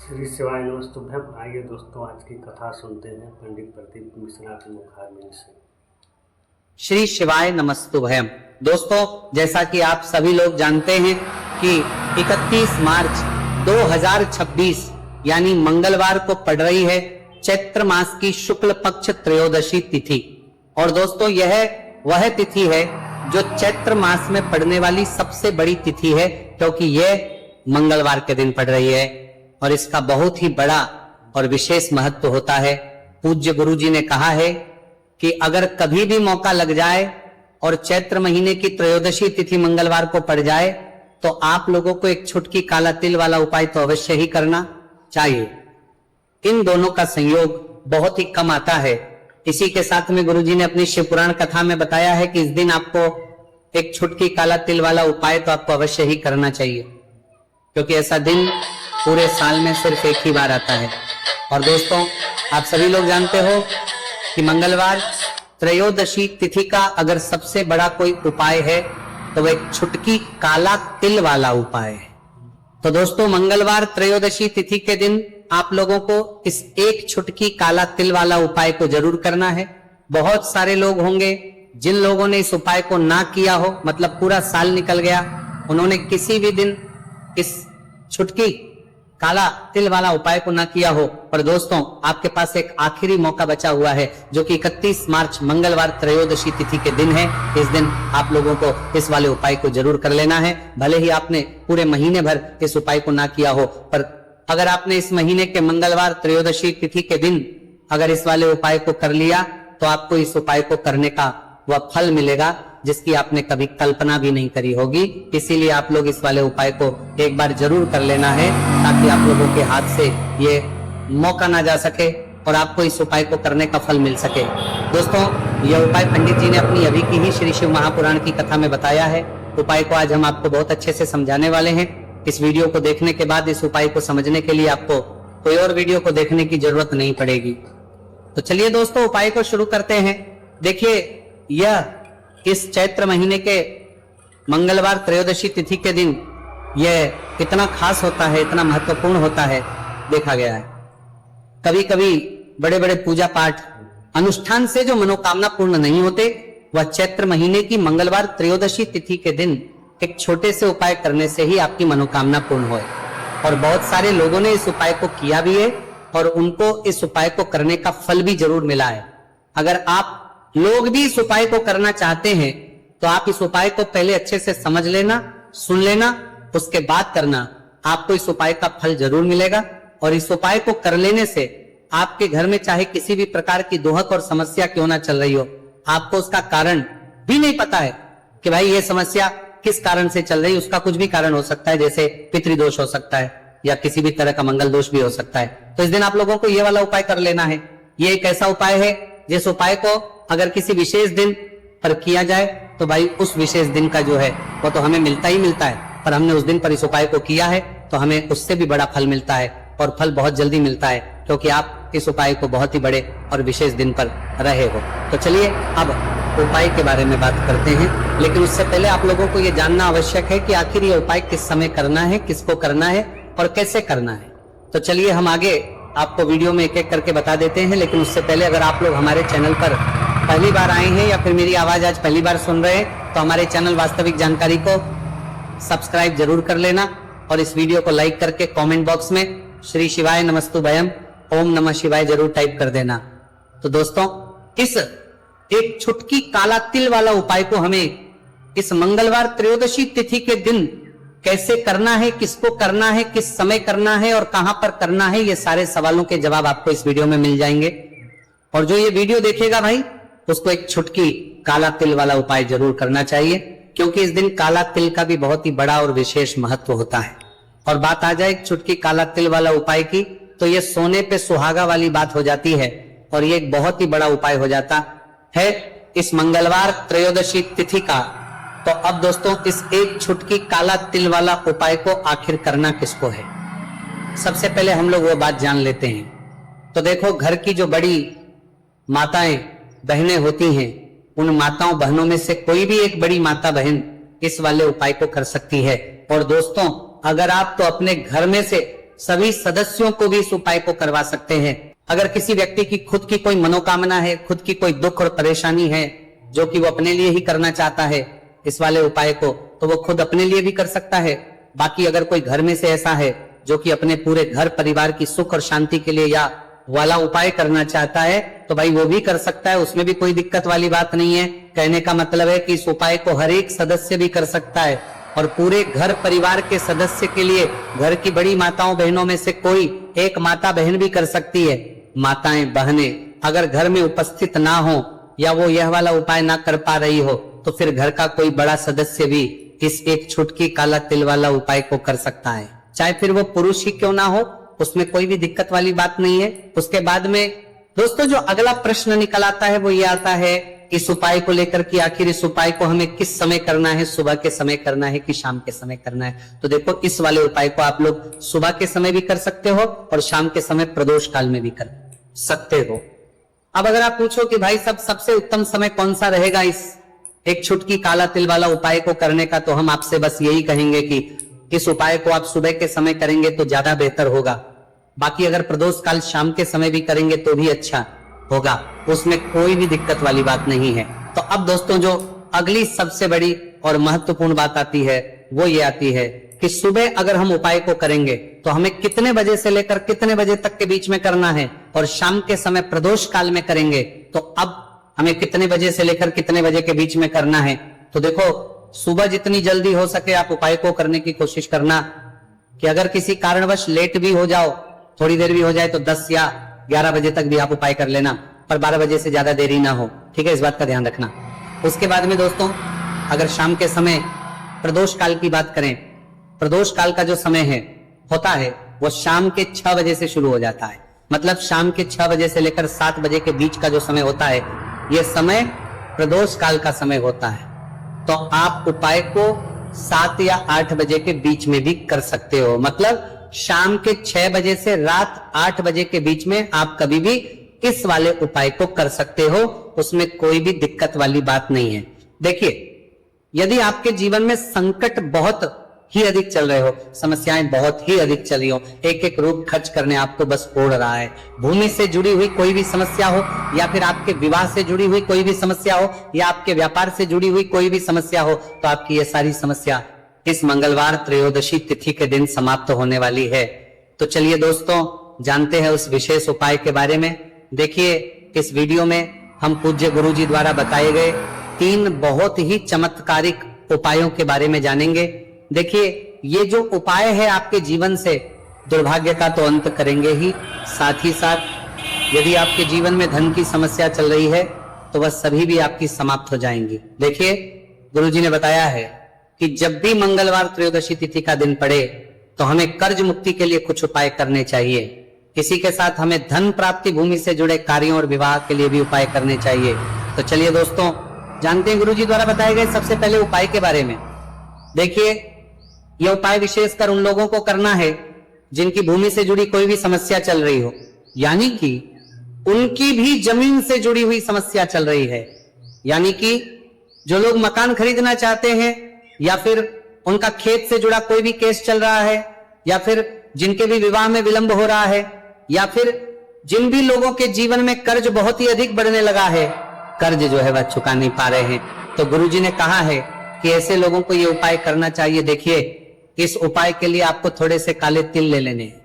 श्री शिवाय नमस्तुभ्यम। आइए दोस्तों, आज की कथा सुनते हैं पंडित प्रदीप मिश्रा के मुखारबिंद से। श्री शिवाय नमस्तुभयम। दोस्तों, जैसा कि आप सभी लोग जानते हैं कि 31 मार्च 2026 यानी मंगलवार को पड़ रही है चैत्र मास की शुक्ल पक्ष त्रयोदशी तिथि। और दोस्तों, यह वह तिथि है जो चैत्र मास में पड़ने वाली सबसे बड़ी तिथि है, क्योंकि यह मंगलवार के दिन पड़ रही है और इसका बहुत ही बड़ा और विशेष महत्व होता है। पूज्य गुरु जी ने कहा है कि अगर कभी भी मौका लग जाए और चैत्र महीने की त्रयोदशी तिथि मंगलवार को पड़ जाए तो आप लोगों को एक छुटकी काला तिल वाला उपाय तो अवश्य ही करना चाहिए। इन दोनों का संयोग बहुत ही कम आता है। इसी के साथ में गुरु जी ने अपनी शिव पुराण कथा में बताया है कि इस दिन आपको एक छुटकी काला तिल वाला उपाय तो आपको अवश्य ही करना चाहिए, क्योंकि ऐसा दिन पूरे साल में सिर्फ एक ही बार आता है। और दोस्तों, आप सभी लोग जानते हो कि मंगलवार त्रयोदशी तिथि का अगर सबसे बड़ा कोई उपाय है तो वह एक छुटकी काला तिल वाला उपाय है। तो दोस्तों, मंगलवार त्रयोदशी तिथि के दिन आप लोगों को इस एक छुटकी काला तिल वाला उपाय को जरूर करना है। बहुत सारे लोग होंगे जिन लोगों ने इस उपाय को ना किया हो, मतलब पूरा साल निकल गया, उन्होंने किसी भी दिन इस छुटकी काला तिल वाला उपाय को ना किया हो। पर दोस्तों, आपके पास एक आखिरी मौका बचा हुआ है जो कि 31 मार्च मंगलवार त्रयोदशी तिथि के दिन है। इस दिन आप लोगों को इस वाले उपाय को जरूर कर लेना है। भले ही आपने पूरे महीने भर इस उपाय को ना किया हो, पर अगर आपने इस महीने के मंगलवार त्रयोदशी तिथि के दिन अगर इस वाले उपाय को कर लिया तो आपको इस उपाय को करने का वह फल मिलेगा जिसकी आपने कभी कल्पना भी नहीं करी होगी। इसीलिए आप लोग इस वाले उपाय को एक बार जरूर कर लेना है, ताकि आप लोगों के हाथ से ये मौका ना जा सके और आपको इस उपाय को करने का फल मिल सके। दोस्तों, यह उपाय पंडित जी ने अपनी अभी की ही श्री शिव महापुराण की कथा में बताया है। उपाय को आज हम आपको बहुत अच्छे से समझाने वाले हैं। इस वीडियो को देखने के बाद इस उपाय को समझने के लिए आपको कोई और वीडियो को देखने की जरूरत नहीं पड़ेगी। तो चलिए दोस्तों, उपाय को शुरू करते हैं। देखिए, यह इस चैत्र महीने के मंगलवार त्रयोदशी तिथि के दिन यह कितना खास होता है, इतना महत्वपूर्ण होता है, देखा गया है। कभी कभी बड़े बड़े पूजा पाठ अनुष्ठान से जो मनोकामना पूर्ण नहीं होते, वह चैत्र महीने की मंगलवार त्रयोदशी तिथि के दिन एक छोटे से उपाय करने से ही आपकी मनोकामना पूर्ण होए। और बहुत सारे लोगों ने इस उपाय को किया भी है और उनको इस उपाय को करने का फल भी जरूर मिला है। अगर आप लोग भी इस उपाय को करना चाहते हैं तो आप इस उपाय को पहले अच्छे से समझ लेना, सुन लेना, उसके बाद करना। आपको इस उपाय का फल जरूर मिलेगा। और इस उपाय को कर लेने से आपके घर में चाहे किसी भी प्रकार की दोहक और समस्या क्यों ना चल रही हो, आपको उसका कारण भी नहीं पता है कि भाई ये समस्या किस कारण से चल रही है। उसका कुछ भी कारण हो सकता है, जैसे पितृदोष हो सकता है या किसी भी तरह का मंगल दोष भी हो सकता है। तो इस दिन आप लोगों को ये वाला उपाय कर लेना है। ये एक ऐसा उपाय है जिस उपाय को अगर किसी विशेष दिन पर किया जाए तो भाई उस विशेष दिन का जो है वो तो हमें मिलता ही मिलता है, पर हमने उस दिन पर इस उपाय को किया है तो हमें उससे भी बड़ा फल मिलता है, और फल बहुत जल्दी मिलता है, क्योंकि आप इस उपाय को बहुत ही बड़े और विशेष दिन पर रहे हो। तो चलिए अब उपाय के बारे में बात करते हैं, लेकिन उससे पहले आप लोगों को ये जानना आवश्यक है कि आखिर ये उपाय किस समय करना है, किसको करना है और कैसे करना है। तो चलिए हम आगे आपको वीडियो में एक एक करके बता देते हैं। लेकिन उससे पहले अगर आप लोग हमारे चैनल पर पहली बार आए हैं या फिर मेरी आवाज आज पहली बार सुन रहे हैं तो हमारे चैनल वास्तविक जानकारी को सब्सक्राइब जरूर कर लेना और इस वीडियो को लाइक करके कमेंट बॉक्स में श्री शिवाय नमस्तुभयम ओम नमः शिवाय जरूर टाइप कर देना। तो दोस्तों, इस एक छुटकी काला तिल वाला उपाय को हमें इस मंगलवार त्रयोदशी तिथि के दिन कैसे करना है, किसको करना है, किस समय करना है और कहां पर करना है, ये सारे सवालों के जवाब आपको इस वीडियो में मिल जाएंगे। और जो ये वीडियो देखेगा भाई, उसको एक छुटकी काला तिल वाला उपाय जरूर करना चाहिए, क्योंकि इस दिन काला तिल का भी बहुत ही बड़ा और विशेष महत्व होता है। और बात आ जाए छुटकी काला तिल वाला उपाय की, तो ये सोने पे सुहागा वाली बात हो जाती है और ये एक बहुत ही बड़ा उपाय हो जाता है इस मंगलवार त्रयोदशी तिथि का। तो अब दोस्तों, इस एक छुटकी काला तिल वाला उपाय को आखिर करना किसको है, सबसे पहले हम लोग वो बात जान लेते हैं। तो देखो, घर की जो बड़ी माताएं बहनें होती हैं, उन माताओं बहनों में से कोई भी एक बड़ी माता बहन इस वाले उपाय को कर सकती है। और दोस्तों, अगर आप तो अपने घर में से सभी सदस्यों को भी इस उपाय को करवा सकते हैं। अगर किसी व्यक्ति की खुद की कोई मनोकामना है, खुद की कोई दुख और परेशानी है जो कि वो अपने लिए ही करना चाहता है इस वाले उपाय को, तो वो खुद अपने लिए भी कर सकता है। बाकी अगर कोई घर में से ऐसा है जो कि अपने पूरे घर परिवार की सुख और शांति के लिए या वाला उपाय करना चाहता है, तो भाई वो भी कर सकता है, उसमें भी कोई दिक्कत वाली बात नहीं है। कहने का मतलब है कि इस उपाय को हर एक सदस्य भी कर सकता है और पूरे घर परिवार के सदस्य के लिए घर की बड़ी माताओं बहनों में से कोई एक माता बहन भी कर सकती है। माताएं बहनें अगर घर में उपस्थित ना हो या वो यह वाला उपाय ना कर पा रही हो, तो फिर घर का कोई बड़ा सदस्य भी इस एक छुटकी काला तिल वाला उपाय को कर सकता है, चाहे फिर वो पुरुष ही क्यों ना हो, उसमें कोई भी दिक्कत वाली बात नहीं है। उसके बाद में दोस्तों जो अगला प्रश्न निकल आता है वो ये आता है इस उपाय को लेकर कि आखिर इस उपाय को हमें किस समय करना है, सुबह के समय करना है कि शाम के समय करना है। तो देखो इस वाले उपाय को आप लोग सुबह के समय भी कर सकते हो और शाम के समय प्रदोष काल में भी कर सकते हो। अब अगर आप पूछो कि भाई सबसे उत्तम समय कौन सा रहेगा इस एक छुटकी काला तिल वाला उपाय को करने का, तो हम आपसे बस यही कहेंगे कि इस उपाय को आप सुबह के समय करेंगे तो ज्यादा बेहतर होगा। बाकी अगर प्रदोष काल शाम के समय भी करेंगे तो भी अच्छा होगा, उसमें कोई भी दिक्कत वाली बात नहीं है। तो अब दोस्तों जो अगली सबसे बड़ी और महत्वपूर्ण बात आती है वो ये आती है कि सुबह अगर हम उपाय को करेंगे तो हमें कितने बजे से लेकर कितने बजे तक के बीच में करना है, और शाम के समय प्रदोष काल में करेंगे तो अब हमें कितने बजे से लेकर कितने बजे के बीच में करना है। तो देखो सुबह जितनी जल्दी हो सके आप उपाय को करने की कोशिश करना, कि अगर किसी कारणवश लेट भी हो जाओ, थोड़ी देर भी हो जाए, तो 10 या 11 बजे तक भी आप उपाय कर लेना, पर 12 बजे से ज्यादा देरी ना हो, ठीक है, इस बात का ध्यान रखना। उसके बाद में दोस्तों अगर शाम के समय प्रदोष काल की बात करें, प्रदोष काल का जो समय है होता है वो शाम के 6 बजे से शुरू हो जाता है। मतलब शाम के 6 बजे से लेकर 7 बजे के बीच का जो समय होता है यह समय प्रदोष काल का समय होता है। तो आप उपाय को 7 या 8 बजे के बीच में भी कर सकते हो। मतलब शाम के 6 बजे से रात 8 बजे के बीच में आप कभी भी इस वाले उपाय को कर सकते हो, उसमें कोई भी दिक्कत वाली बात नहीं है। देखिए यदि आपके जीवन में संकट बहुत ही अधिक चल रहे हो, समस्याएं बहुत ही अधिक चली हो, एक एक रूप खर्च करने आपको बस ओढ़ रहा है, भूमि से जुड़ी हुई कोई भी समस्या हो, या फिर आपके विवाह से जुड़ी हुई कोई भी समस्या हो, या आपके व्यापार से जुड़ी हुई कोई भी समस्या हो, तो आपकी ये सारी समस्या इस मंगलवार त्रयोदशी तिथि के दिन समाप्त होने वाली है। तो चलिए दोस्तों जानते हैं उस विशेष उपाय के बारे में। देखिए इस वीडियो में हम पूज्य गुरु जी द्वारा बताए गए 3 बहुत ही चमत्कारिक उपायों के बारे में जानेंगे। देखिए ये जो उपाय है आपके जीवन से दुर्भाग्य का तो अंत करेंगे ही, साथ ही साथ यदि आपके जीवन में धन की समस्या चल रही है तो वह सभी भी आपकी समाप्त हो जाएंगी। देखिए गुरुजी ने बताया है कि जब भी मंगलवार त्रयोदशी तिथि का दिन पड़े तो हमें कर्ज मुक्ति के लिए कुछ उपाय करने चाहिए। इसी के साथ हमें धन प्राप्ति, भूमि से जुड़े कार्यों और विवाह के लिए भी उपाय करने चाहिए। तो चलिए दोस्तों जानते हैं गुरुजी द्वारा बताए गए सबसे पहले उपाय के बारे में। देखिए यह उपाय विशेषकर उन लोगों को करना है जिनकी भूमि से जुड़ी कोई भी समस्या चल रही हो, यानी कि उनकी भी जमीन से जुड़ी हुई समस्या चल रही है, यानी कि जो लोग मकान खरीदना चाहते हैं, या फिर उनका खेत से जुड़ा कोई भी केस चल रहा है, या फिर जिनके भी विवाह में विलंब हो रहा है, या फिर जिन भी लोगों के जीवन में कर्ज बहुत ही अधिक बढ़ने लगा है, कर्ज जो है वह चुका नहीं पा रहे हैं, तो गुरुजी ने कहा है कि ऐसे लोगों को ये उपाय करना चाहिए। देखिए इस उपाय के लिए आपको थोड़े से काले तिल ले लेने हैं।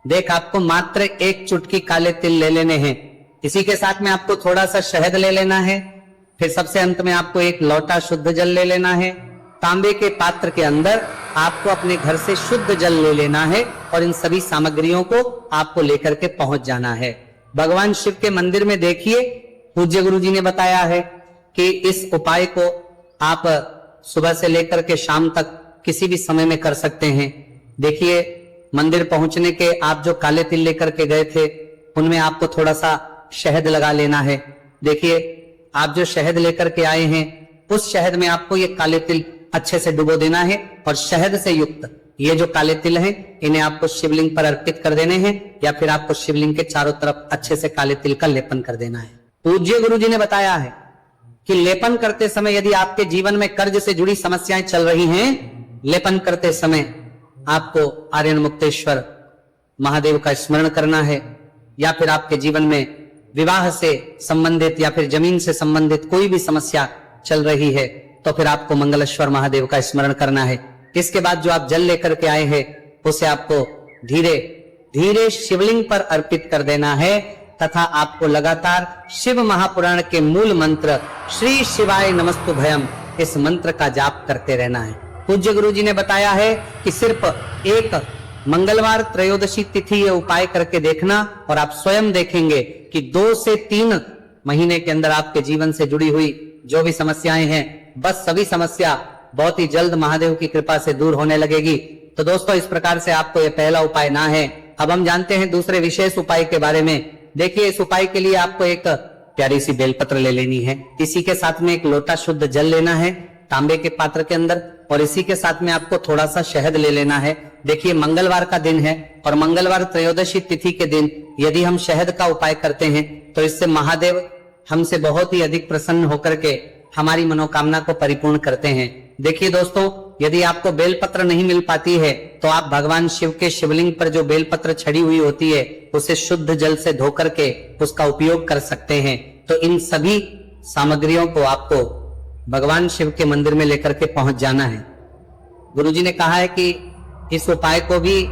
देख आपको मात्र 1 चुटकी काले तिल ले लेने हैं। इसी के साथ में आपको थोड़ा सा शहद ले लेना है। फिर सबसे अंत में आपको 1 लोटा शुद्ध जल ले लेना है। तांबे के पात्र के अंदर आपको अपने घर से शुद्ध जल ले लेना है और इन सभी सामग्रियों को आपको लेकर के पहुंच जाना है। भगवान शिव के मंदिर में देखिए पूज्य गुरु जी ने बताया है कि इस उपाय को आप सुबह से लेकर के शाम तक किसी भी समय में कर सकते हैं। देखिए मंदिर पहुंचने के आप जो काले तिल लेकर के गए थे उनमें आपको थोड़ा सा शहद लगा लेना है। देखिए आप जो शहद लेकर के आए हैं उस शहद में आपको ये काले तिल अच्छे से डुबो देना है और शहद से युक्त ये जो काले तिल हैं इन्हें आपको शिवलिंग पर अर्पित कर देने हैं, या फिर आपको शिवलिंग के चारों तरफ अच्छे से काले तिल का लेपन कर देना है। पूज्य गुरु जी ने बताया है कि लेपन करते समय यदि आपके जीवन में कर्ज से जुड़ी समस्याएं चल रही हैं, लेपन करते समय आपको आर्यन मुक्तेश्वर महादेव का स्मरण करना है, या फिर आपके जीवन में विवाह से संबंधित या फिर जमीन से संबंधित कोई भी समस्या चल रही है, तो फिर आपको मंगलेश्वर महादेव का स्मरण करना है। इसके बाद जो आप जल लेकर के आए हैं उसे आपको धीरे धीरे शिवलिंग पर अर्पित कर देना है, तथा आपको लगातार शिव महापुराण के मूल मंत्र श्री शिवाय नमस्तुभयम इस मंत्र का जाप करते रहना है। पूज्य गुरु जी ने बताया है कि सिर्फ एक मंगलवार त्रयोदशी तिथि ये उपाय करके देखना और आप स्वयं देखेंगे कि 2 से 3 महीने के अंदर आपके जीवन से जुड़ी हुई जो भी समस्याएं हैं, बस सभी समस्या बहुत ही जल्द महादेव की कृपा से दूर होने लगेगी। तो दोस्तों, इस प्रकार से आपको ये पहला उपाय ना है। अब हम जानते हैं दूसरे विशेष उपाय के बारे में। देखिए, इस उपाय के लिए आपको एक प्यारी सी बेलपत्र ले लेनी है। इसी के साथ में एक लोटा शुद्ध जल लेना है तांबे के पात्र के अंदर, और इसी के साथ में आपको थोड़ा सा शहद ले लेना है। देखिए, मंगलवार का दिन है और मंगलवार त्रयोदशी तिथि के दिन यदि हम शहद का उपाय करते हैं तो इससे महादेव हमसे बहुत ही अधिक प्रसन्न होकर के हमारी मनोकामना को परिपूर्ण करते हैं। देखिए दोस्तों, यदि आपको बेलपत्र नहीं मिल पाती है तो आप भगवान शिव के शिवलिंग पर जो बेलपत्र छड़ी हुई होती है उसे शुद्ध जल से धो करके उसका उपयोग कर सकते हैं। तो इन सभी सामग्रियों को आपको भगवान शिव के मंदिर में लेकर के पहुंच जाना है। गुरुजी ने कहा है कि इस उपाय को भी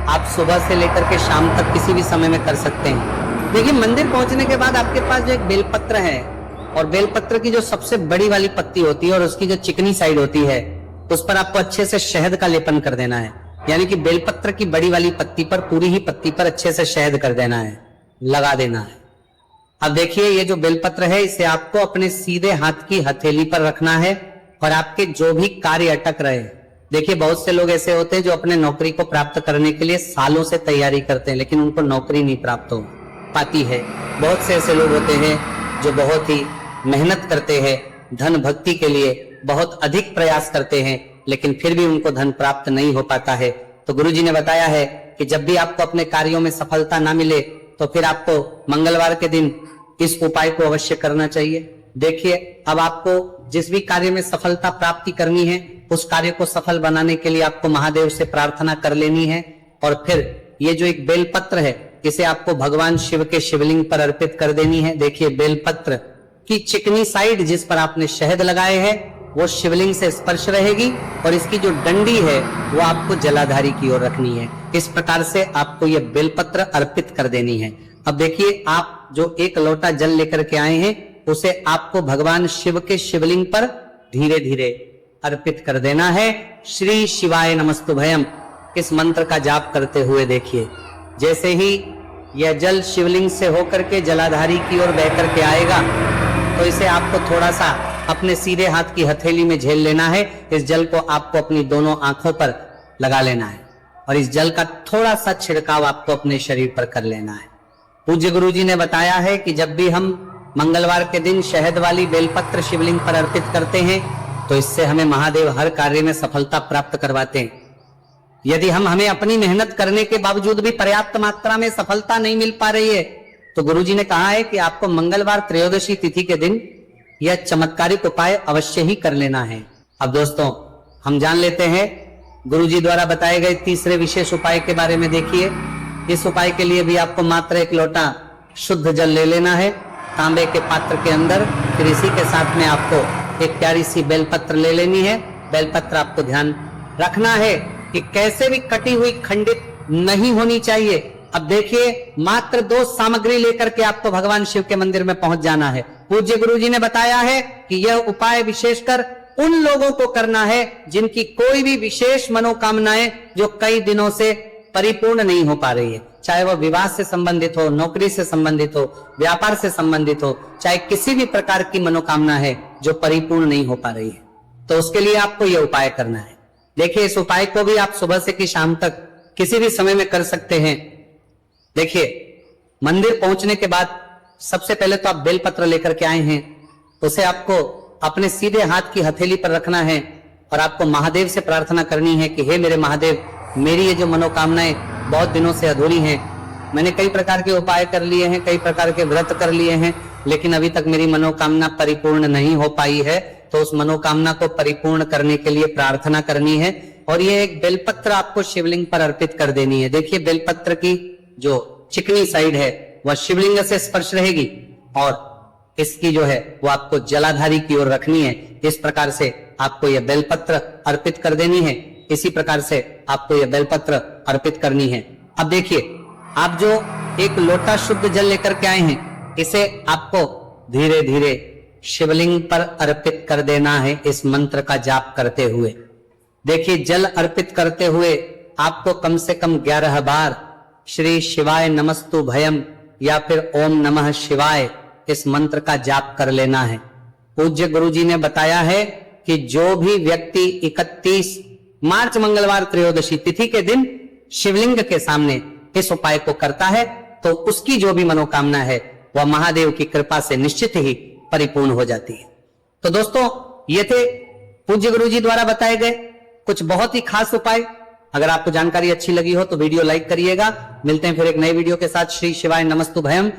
आप सुबह से लेकर के शाम तक किसी भी समय में कर सकते हैं। देखिए, मंदिर पहुंचने के बाद आपके पास जो एक बेलपत्र है, और बेलपत्र की जो सबसे बड़ी वाली पत्ती होती है और उसकी जो चिकनी साइड होती है उस पर आपको अच्छे से शहद का लेपन कर देना है। यानी कि बेलपत्र की बड़ी वाली पत्ती पर, पूरी ही पत्ती पर अच्छे से शहद कर देना है, लगा देना है। अब देखिए, ये जो बेलपत्र है इसे आपको अपने सीधे हाथ की हथेली पर रखना है, और आपके जो भी कार्य अटक रहे, देखिए बहुत से लोग ऐसे होते हैं जो अपने नौकरी को प्राप्त करने के लिए सालों से तैयारी करते हैं लेकिन उनको नौकरी नहीं प्राप्त हो पाती है। बहुत से ऐसे लोग होते हैं जो बहुत ही मेहनत करते हैं, धन भक्ति के लिए बहुत अधिक प्रयास करते हैं, लेकिन फिर भी उनको धन प्राप्त नहीं हो पाता है। तो गुरुजी ने बताया है कि जब भी आपको अपने कार्यों में सफलता ना मिले तो फिर आपको मंगलवार के दिन इस उपाय को अवश्य करना चाहिए। देखिए, अब आपको जिस भी कार्य में सफलता प्राप्ति करनी है उस कार्य को सफल बनाने के लिए आपको महादेव से प्रार्थना कर लेनी है, और फिर ये जो एक बेलपत्र है इसे आपको भगवान शिव के शिवलिंग पर अर्पित कर देनी है। देखिए, बेलपत्र की चिकनी साइड जिस पर आपने शहद लगाए हैं वो शिवलिंग से स्पर्श रहेगी, और इसकी जो डंडी है वो आपको जलाधारी की ओर रखनी है। इस प्रकार से आपको ये बेलपत्र अर्पित कर देनी है। अब देखिए, आप जो एक लोटा जल लेकर के आए हैं उसे आपको भगवान शिव के शिवलिंग पर धीरे धीरे अर्पित कर देना है। श्री शिवाय नमस्तुभयम इस मंत्र का जाप करते हुए देखिए, जैसे ही यह जल शिवलिंग से होकर के जलाधारी की ओर बह करके आएगा तो इसे आपको थोड़ा सा अपने सीधे हाथ की हथेली में झेल लेना है। इस जल को आपको अपनी दोनों आंखों पर लगा लेना है, और इस जल का थोड़ा सा छिड़काव आपको अपने शरीर पर कर लेना है। पूज्य गुरुजी ने बताया है कि जब भी हम मंगलवार के दिन शहद वाली बेलपत्र शिवलिंग पर अर्पित करते हैं तो इससे हमें महादेव हर कार्य में सफलता प्राप्त करवाते हैं। यदि हमें अपनी मेहनत करने के बावजूद भी पर्याप्त मात्रा में सफलता नहीं मिल पा रही है तो गुरुजी ने कहा है कि आपको मंगलवार त्रयोदशी तिथि के दिन यह चमत्कारिक उपाय अवश्य ही कर लेना है। अब दोस्तों, हम जान लेते हैं गुरुजी द्वारा बताए गए तीसरे विशेष उपाय के बारे में। देखिए, इस उपाय के लिए भी आपको मात्र एक लोटा शुद्ध जल ले लेना है तांबे के पात्र के अंदर। फिर इसी के साथ में आपको एक प्यारी सी बेलपत्र ले लेनी है। बेलपत्र आपको ध्यान रखना है कि कैसे भी कटी हुई खंडित नहीं होनी चाहिए। अब देखिए, मात्र 2 सामग्री लेकर के आपको भगवान शिव के मंदिर में पहुंच जाना है। पूज्य गुरुजी ने बताया है कि यह उपाय विशेषकर उन लोगों को करना है जिनकी कोई भी विशेष मनोकामनाएं जो कई दिनों से परिपूर्ण नहीं हो पा रही है, चाहे वह विवाह से संबंधित हो, नौकरी से संबंधित हो, व्यापार से संबंधित हो, चाहे किसी भी प्रकार की मनोकामना है जो परिपूर्ण नहीं हो पा रही है, तो उसके लिए आपको यह उपाय करना है। देखिए, इस उपाय को भी आप सुबह से कि शाम तक किसी भी समय में कर सकते हैं। देखिए, मंदिर पहुंचने के बाद सबसे पहले तो आप बेलपत्र लेकर के आए हैं, उसे आपको अपने सीधे हाथ की हथेली पर रखना है और आपको महादेव से प्रार्थना करनी है कि हे मेरे महादेव, मेरी ये जो मनोकामनाएं बहुत दिनों से अधूरी हैं, मैंने कई प्रकार के उपाय कर लिए हैं, कई प्रकार के व्रत कर लिए हैं, लेकिन अभी तक मेरी मनोकामना परिपूर्ण नहीं हो पाई है। तो उस मनोकामना को परिपूर्ण करने के लिए प्रार्थना करनी है और ये एक बेलपत्र आपको शिवलिंग पर अर्पित कर देनी है। देखिए बेलपत्र की जो चिकनी साइड है वह शिवलिंग से स्पर्श रहेगी और इसकी जो है वो आपको जलाधारी की ओर रखनी है। इस प्रकार से आपको यह बेलपत्र अर्पित कर देनी है। इसी प्रकार से आपको यह बेलपत्र अर्पित करनी है। अब देखिए आप जो एक लोटा शुद्ध जल लेकर के आए हैं, इसे आपको धीरे धीरे शिवलिंग पर अर्पित कर देना है इस मंत्र का जाप करते हुए। देखिए जल अर्पित करते हुए आपको कम से कम 11 बार श्री शिवाय नमस्तु भयम या फिर ओम नमः शिवाय इस मंत्र का जाप कर लेना है। पूज्य गुरुजी ने बताया है कि जो भी व्यक्ति 31 मार्च मंगलवार त्रयोदशी तिथि के दिन शिवलिंग के सामने इस उपाय को करता है तो उसकी जो भी मनोकामना है वह महादेव की कृपा से निश्चित ही परिपूर्ण हो जाती है। तो दोस्तों ये थे पूज्य गुरुजी द्वारा बताए गए कुछ बहुत ही खास उपाय। अगर आपको जानकारी अच्छी लगी हो तो वीडियो लाइक करिएगा। मिलते हैं फिर एक नए वीडियो के साथ। श्री शिवाय नमस्तु भयम।